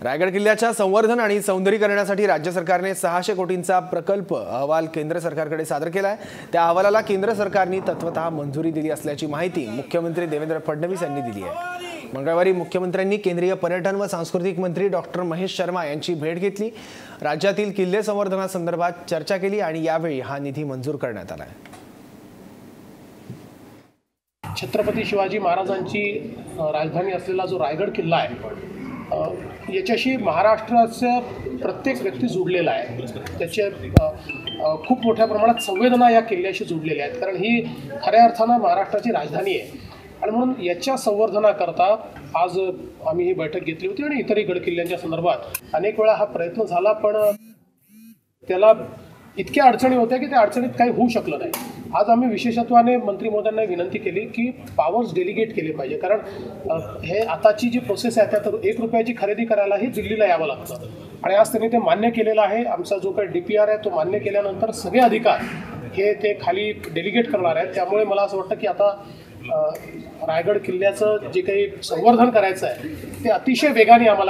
रायगड किल्ल्याच्या संवर्धन आणि सौंदर्यीकरणासाठी राज्य सरकारने 600 कोटींचा प्रकल्प अहवाल केंद्र सरकारकडे सादर केला आहे। त्या अहवालाला केंद्र सरकारने तत्वतः मंजुरी दिली असल्याची माहिती मुख्यमंत्री देवेंद्र फडणवीस यांनी दिली आहे। मंगळवारी मुख्यमंत्र्यांनी केंद्रीय पर्यटन व सांस्कृतिक मंत्री डॉक्टर महेश शर्मा यांची भेट घेतली, राज्यातील किल्ले संवर्धनासंदर्भात चर्चा केली आणि यावेळी हा निधी मंजूर करण्यात आला आहे। छत्रपती शिवाजी महाराजांची राजधानी असलेला जो रायगड किल्ला आहे याच्याशी महाराष्ट्राचा प्रत्येक व्यक्ती जोडलेला आहे। त्याचे खूप मोठ्या प्रमाणात संवेदना या किल्ल्याशी जोडलेल्या आहेत, कारण ही खऱ्या अर्थानं महाराष्ट्राची राजधानी आहे आणि म्हणून याच्या संवर्धनाकरता आज आम्ही ही बैठक घेतली होती आणि इतरही गड किल्ल्यांच्या संदर्भात अनेक वेळा हा प्रयत्न झाला, पण त्याला इतक्या अडचणी होत्या की त्या अडचणीत काही होऊ शकलं नाही। आज आम्ही विशेषत्वाने मंत्री महोदयांना विनंती केली की पॉवर्स डेलिगेट केले पाहिजे, कारण हे आताची जी प्रोसेस आहे त्यात 1 रुपयाची खरेदी करायलाही दिल्लीला यावं लागतं आणि आज त्यांनी ते मान्य केलेलं आहे। आमचा जो काही DPR आहे तो मान्य केल्यानंतर सगळे अधिकार हे ते खाली डेलिगेट करणार आहेत। त्यामुळे मला असं वाटतं की आता रायगड किल्ल्याचं जे काही संवर्धन करायचं आहे ते अतिशय वेगाने आम्हाला